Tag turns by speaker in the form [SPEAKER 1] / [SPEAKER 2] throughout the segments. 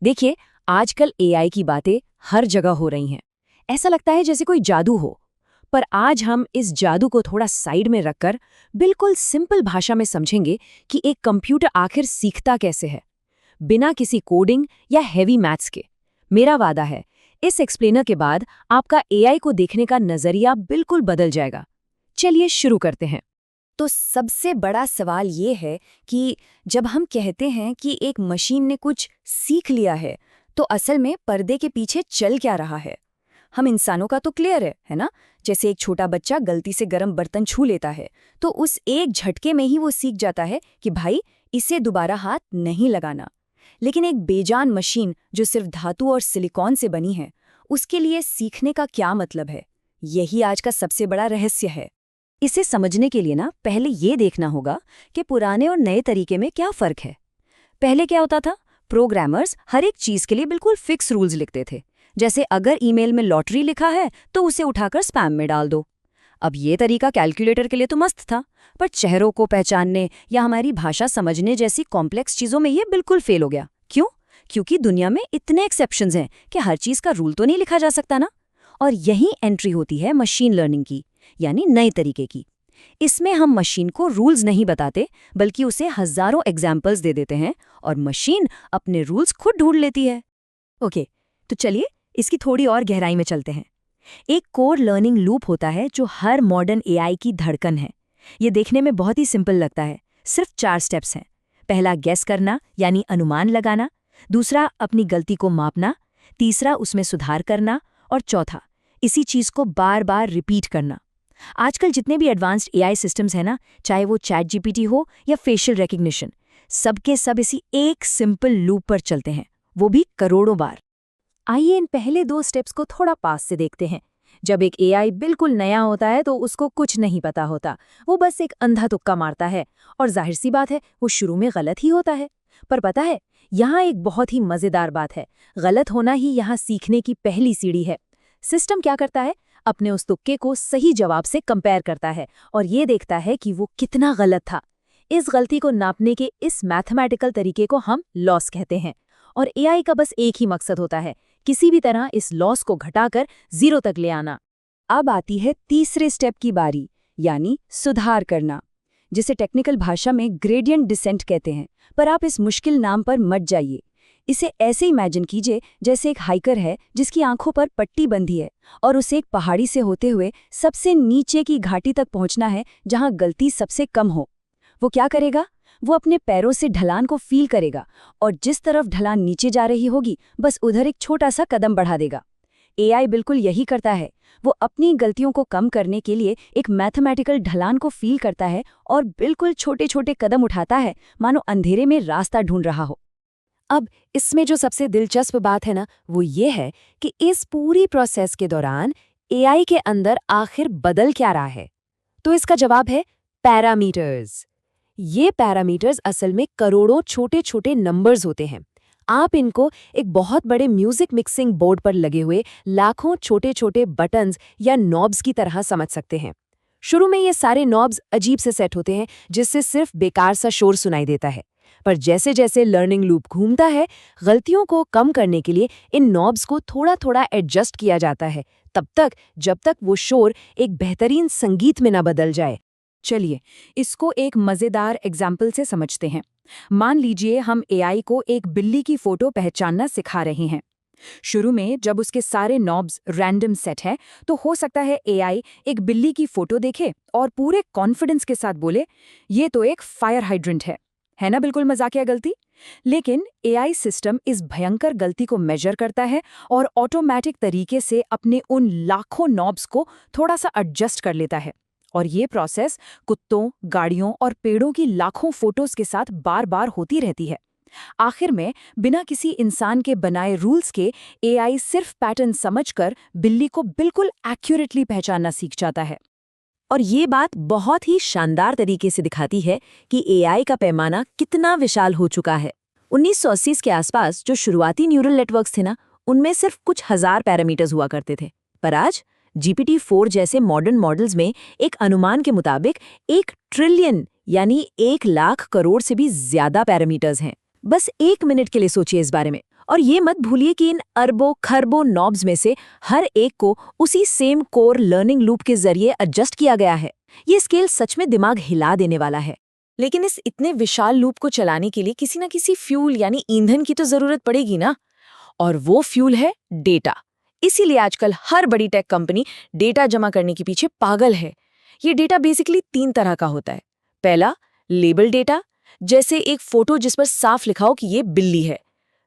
[SPEAKER 1] देखिए, आजकल एआई की बातें हर जगह हो रही हैं। ऐसा लगता है जैसे कोई जादू हो। पर आज हम इस जादू को थोड़ा साइड में रखकर बिल्कुल सिंपल भाषा में समझेंगे कि एक कंप्यूटर आखिर सीखता कैसे है, बिना किसी कोडिंग या हेवी मैथ्स के। मेरा वादा है, इस एक्सप्लेनर के बाद आपका एआई को देखने का नजरिया बिल्कुल बदल जाएगा। चलिए शुरू करते हैं। तो सबसे बड़ा सवाल ये है कि जब हम कहते हैं कि एक मशीन ने कुछ सीख लिया है, तो असल में पर्दे के पीछे चल क्या रहा है। हम इंसानों का तो क्लियर है ना। जैसे एक छोटा बच्चा गलती से गर्म बर्तन छू लेता है, तो उस एक झटके में ही वो सीख जाता है कि भाई इसे दोबारा हाथ नहीं लगाना। लेकिन एक बेजान मशीन जो सिर्फ धातु और सिलिकॉन से बनी है, उसके लिए सीखने का क्या मतलब है? यही आज का सबसे बड़ा रहस्य है। इसे समझने के लिए ना पहले ये देखना होगा कि पुराने और नए तरीके में क्या फर्क है। पहले क्या होता था, प्रोग्रामर्स हर एक चीज के लिए बिल्कुल फिक्स रूल्स लिखते थे। जैसे अगर ईमेल में लॉटरी लिखा है तो उसे उठाकर स्पैम में डाल दो। अब ये तरीका कैलकुलेटर के लिए तो मस्त था, पर चेहरों को पहचानने या हमारी भाषा समझने जैसी कॉम्प्लेक्स चीजों में ये बिल्कुल फेल हो गया। क्यों? क्योंकि दुनिया में इतने एक्सेप्शंस हैं कि हर चीज का रूल तो नहीं लिखा जा सकता ना। और यही एंट्री होती है मशीन लर्निंग की, यानी नए तरीके की। इसमें हम मशीन को रूल्स नहीं बताते, बल्कि उसे हजारों एग्जाम्पल्स दे देते हैं और मशीन अपने रूल्स खुद ढूंढ लेती है। ओके, तो चलिए इसकी थोड़ी और गहराई में चलते हैं। एक कोर लर्निंग लूप होता है जो हर मॉडर्न एआई की धड़कन है। ये देखने में बहुत ही सिंपल लगता है। सिर्फ 4 स्टेप्स हैं। पहला गेस करना, यानी अनुमान लगाना। दूसरा अपनी गलती को मापना। तीसरा उसमें सुधार करना। और चौथा इसी चीज को बार बार रिपीट करना। आजकल जितने भी एडवांस्ड एआई सिस्टम्स हैं ना, चाहे वो चैट जीपीटी हो या फेशियल रिकग्निशन, सबके सब इसी एक सिंपल लूप पर चलते हैं, वो भी करोड़ों बार। आइए इन पहले 2 स्टेप्स को थोड़ा पास से देखते हैं। जब एक एआई बिल्कुल नया होता है तो उसको कुछ नहीं पता होता, वो बस एक अंधा तुक्का मारता है, और जाहिर सी बात है वो शुरू में गलत ही होता है। पर पता है, यहाँ एक बहुत ही मजेदार बात है। गलत होना ही यहाँ सीखने की पहली सीढ़ी है। सिस्टम क्या करता है, अपने उस तुक्के को सही जवाब से कंपेयर करता है और ये देखता है कि वो कितना गलत था। इस गलती को नापने के इस मैथमेटिकल तरीके को हम लॉस कहते हैं। और एआई का बस एक ही मकसद होता है, किसी भी तरह इस लॉस को घटाकर 0 तक ले आना। अब आती है तीसरे स्टेप की बारी, यानी सुधार करना, जिसे टेक्निकल भाषा में ग्रेडियंट डिसेंट कहते हैं। पर आप इस मुश्किल नाम पर मत जाइए। इसे ऐसे इमेजिन कीजिए जैसे एक हाइकर है जिसकी आंखों पर पट्टी बंधी है और उसे एक पहाड़ी से होते हुए सबसे नीचे की घाटी तक पहुंचना है, जहां गलती सबसे कम हो। वो क्या करेगा? वो अपने पैरों से ढलान को फील करेगा और जिस तरफ ढलान नीचे जा रही होगी, बस उधर एक छोटा सा कदम बढ़ा देगा। एआई बिल्कुल यही करता है। वो अपनी गलतियों को कम करने के लिए एक मैथमेटिकल ढलान को फील करता है और बिल्कुल छोटे छोटे कदम उठाता है, मानो अंधेरे में रास्ता ढूंढ रहा हो। अब इसमें जो सबसे दिलचस्प बात है ना, वो ये है कि इस पूरी प्रोसेस के दौरान एआई के अंदर आखिर बदल क्या रहा है। तो इसका जवाब है पैरामीटर्स। ये पैरामीटर्स असल में करोड़ों छोटे छोटे नंबर्स होते हैं। आप इनको एक बहुत बड़े म्यूजिक मिक्सिंग बोर्ड पर लगे हुए लाखों छोटे छोटे बटन्स या नॉब्स की तरह समझ सकते हैं। शुरू में ये सारे नॉब्स अजीब से सेट होते हैं, जिससे सिर्फ बेकार सा शोर सुनाई देता है। पर जैसे जैसे लर्निंग लूप घूमता है, गलतियों को कम करने के लिए इन नॉब्स को थोड़ा थोड़ा एडजस्ट किया जाता है, तब तक जब तक वो शोर एक बेहतरीन संगीत में न बदल जाए। चलिए इसको एक मजेदार एग्जाम्पल से समझते हैं। मान लीजिए हम एआई को एक बिल्ली की फोटो पहचानना सिखा रहे हैं। शुरू में जब उसके सारे नॉब्स रैंडम सेट है, तो हो सकता है एआई एक बिल्ली की फोटो देखे और पूरे कॉन्फिडेंस के साथ बोले, ये तो एक फायर हाइड्रेंट है ना, बिल्कुल मजाकिया गलती। लेकिन एआई सिस्टम इस भयंकर गलती को मेजर करता है और ऑटोमेटिक तरीके से अपने उन लाखों नॉब्स को थोड़ा सा एडजस्ट कर लेता है। और ये प्रोसेस कुत्तों, गाड़ियों और पेड़ों की लाखों फोटोज के साथ बार बार होती रहती है। आखिर में बिना किसी इंसान के बनाए रूल्स के एआई सिर्फ पैटर्न समझकर बिल्ली को बिल्कुल एक्यूरेटली पहचानना सीख जाता है। और ये बात बहुत ही शानदार तरीके से दिखाती है कि एआई का पैमाना कितना विशाल हो चुका है। 1980 के आसपास जो शुरुआती न्यूरल नेटवर्क्स थे ना, उनमें सिर्फ कुछ हजार पैरामीटर्स हुआ करते थे। पर आज GPT-4 जैसे मॉडर्न मॉडल्स में एक अनुमान के मुताबिक 1 ट्रिलियन यानी 1 लाख करोड़ से भी ज्यादा पैरामीटर्स हैं। बस 1 मिनट के लिए सोचिए इस बारे में। और ये मत भूलिए कि इन अरबों खरबों नॉब्स में से हर एक को उसी सेम कोर लर्निंग लूप के जरिए एडजस्ट किया गया है। ये स्केल सच में दिमाग हिला देने वाला है। लेकिन इस इतने विशाल लूप को चलाने के लिए किसी ना किसी फ्यूल यानी ईंधन की तो जरूरत पड़ेगी ना, और वो फ्यूल है डेटा। इसीलिए आजकल हर बड़ी टेक कंपनी डेटा जमा करने के पीछे पागल है। ये डेटा बेसिकली 3 तरह का होता है। पहला, लेबल डेटा, जैसे एक फोटो जिस पर साफ लिखा हो कि ये बिल्ली है।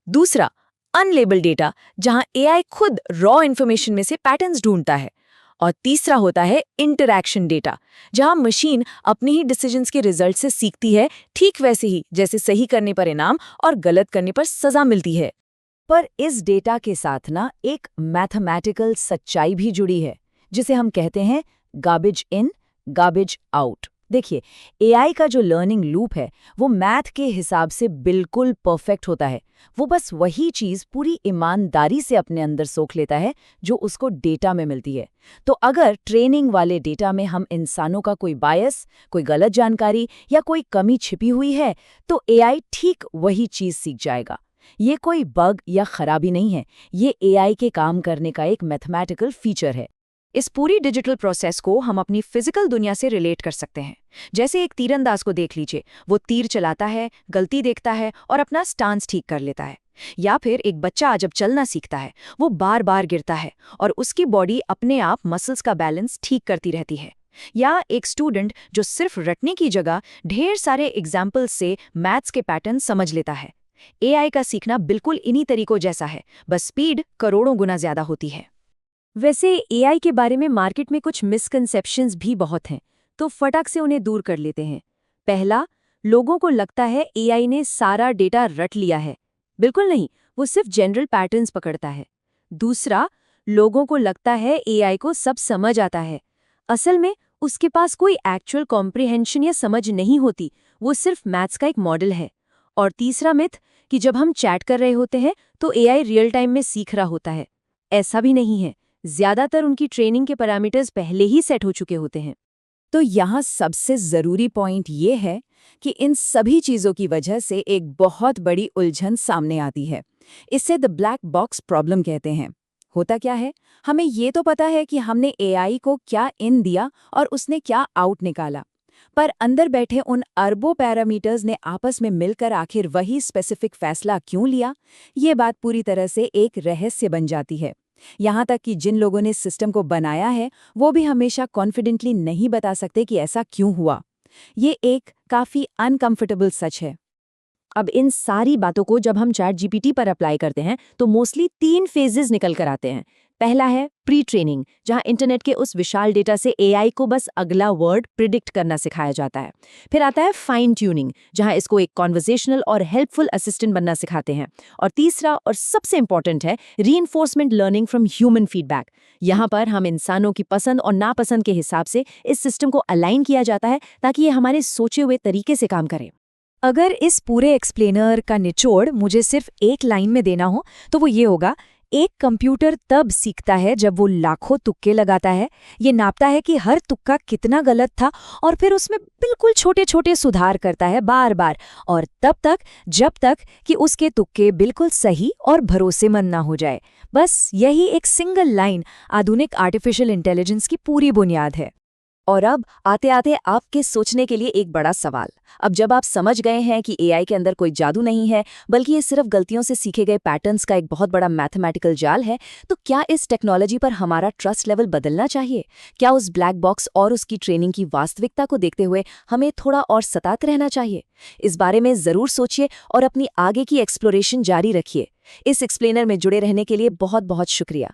[SPEAKER 1] दूसरा, अनलेबल डेटा, जहां एआई खुद रॉ इन्फॉर्मेशन में से पैटर्न्स ढूंढता है। और तीसरा होता है इंटरैक्शन डेटा, जहां मशीन अपने ही डिसीजंस के रिजल्ट से सीखती है, ठीक वैसे ही जैसे सही करने पर इनाम और गलत करने पर सजा मिलती है। पर इस डेटा के साथ ना एक मैथमेटिकल सच्चाई भी जुड़ी है, जिसे हम कहते हैं गार्बेज इन गार्बेज आउट। देखिए, एआई का जो लर्निंग लूप है वो मैथ के हिसाब से बिल्कुल परफेक्ट होता है। वो बस वही चीज़ पूरी ईमानदारी से अपने अंदर सोख लेता है जो उसको डेटा में मिलती है। तो अगर ट्रेनिंग वाले डेटा में हम इंसानों का कोई बायस, कोई गलत जानकारी या कोई कमी छिपी हुई है, तो एआई ठीक वही चीज़ सीख जाएगा। ये कोई बग या खराबी नहीं है, ये एआई के काम करने का एक मैथमेटिकल फीचर है। इस पूरी डिजिटल प्रोसेस को हम अपनी फिजिकल दुनिया से रिलेट कर सकते हैं। जैसे एक तीरंदाज को देख लीजिए, वो तीर चलाता है, गलती देखता है और अपना स्टांस ठीक कर लेता है। या फिर एक बच्चा जब चलना सीखता है, वो बार बार गिरता है और उसकी बॉडी अपने आप मसल्स का बैलेंस ठीक करती रहती है। या एक स्टूडेंट जो सिर्फ रटने की जगह ढेर सारे एग्जाम्पल्स से मैथ्स के पैटर्न समझ लेता है। एआई का सीखना बिल्कुल इन्हीं तरीकों जैसा है, बस स्पीड करोड़ों गुना ज्यादा होती है। वैसे एआई के बारे में मार्केट में कुछ मिसकंसेप्शंस भी बहुत हैं, तो फटाक से उन्हें दूर कर लेते हैं। पहला, लोगों को लगता है एआई ने सारा डेटा रट लिया है। बिल्कुल नहीं, वो सिर्फ जनरल पैटर्न्स पकड़ता है। दूसरा, लोगों को लगता है एआई को सब समझ आता है। असल में उसके पास कोई एक्चुअल कॉम्प्रिहेंशन या समझ नहीं होती, वो सिर्फ मैथ्स का एक मॉडल है। और तीसरा मिथ कि जब हम चैट कर रहे होते हैं तो एआई रियल टाइम में सीख रहा होता है। ऐसा भी नहीं है। ज्यादातर उनकी ट्रेनिंग के पैरामीटर्स पहले ही सेट हो चुके होते हैं। तो यहाँ सबसे जरूरी पॉइंट ये है कि इन सभी चीजों की वजह से एक बहुत बड़ी उलझन सामने आती है। इसे द ब्लैक बॉक्स प्रॉब्लम कहते हैं। होता क्या है, हमें ये तो पता है कि हमने एआई को क्या इन दिया और उसने क्या आउट निकाला, पर अंदर बैठे उन अरबों पैरामीटर्स ने आपस में मिलकर आखिर वही स्पेसिफिक फैसला क्यों लिया, ये बात पूरी तरह से एक रहस्य बन जाती है। यहाँ तक कि जिन लोगों ने सिस्टम को बनाया है वो भी हमेशा कॉन्फिडेंटली नहीं बता सकते कि ऐसा क्यों हुआ। ये एक काफ़ी अनकंफर्टेबल सच है। अब इन सारी बातों को जब हम चैट जीपीटी पर अप्लाई करते हैं तो मोस्टली 3 फेजेस निकल कर आते हैं। पहला है प्री ट्रेनिंग, जहां इंटरनेट के उस विशाल डेटा से एआई को बस अगला वर्ड प्रिडिक्ट करना सिखाया जाता है। फिर आता है फाइन ट्यूनिंग, जहां इसको एक कॉन्वर्सेशनल और हेल्पफुल असिस्टेंट बनना सिखाते हैं। और तीसरा और सबसे इंपॉर्टेंट है reinforcement learning from human feedback. यहाँ पर हम इंसानों की पसंद और नापसंद के हिसाब से इस सिस्टम को अलाइन किया जाता है ताकि ये हमारे सोचे हुए तरीके से काम करे। अगर इस पूरे एक्सप्लेनर का निचोड़ मुझे सिर्फ एक लाइन में देना हो तो वो ये होगा, एक कंप्यूटर तब सीखता है जब वो लाखों तुक्के लगाता है, ये नापता है कि हर तुक्का कितना गलत था और फिर उसमें बिल्कुल छोटे छोटे सुधार करता है बार बार, और तब तक जब तक कि उसके तुक्के बिल्कुल सही और भरोसेमंद ना हो जाए। बस यही एक सिंगल लाइन आधुनिक आर्टिफिशियल इंटेलिजेंस की पूरी बुनियाद है। और अब आते आते आपके सोचने के लिए एक बड़ा सवाल। अब जब आप समझ गए हैं कि एआई के अंदर कोई जादू नहीं है बल्कि ये सिर्फ गलतियों से सीखे गए पैटर्न्स का एक बहुत बड़ा मैथमेटिकल जाल है, तो क्या इस टेक्नोलॉजी पर हमारा ट्रस्ट लेवल बदलना चाहिए? क्या उस ब्लैक बॉक्स और उसकी ट्रेनिंग की वास्तविकता को देखते हुए हमें थोड़ा और सतर्क रहना चाहिए? इस बारे में जरूर सोचिए और अपनी आगे की एक्सप्लोरेशन जारी रखिए। इस एक्सप्लेनर में जुड़े रहने के लिए बहुत बहुत शुक्रिया।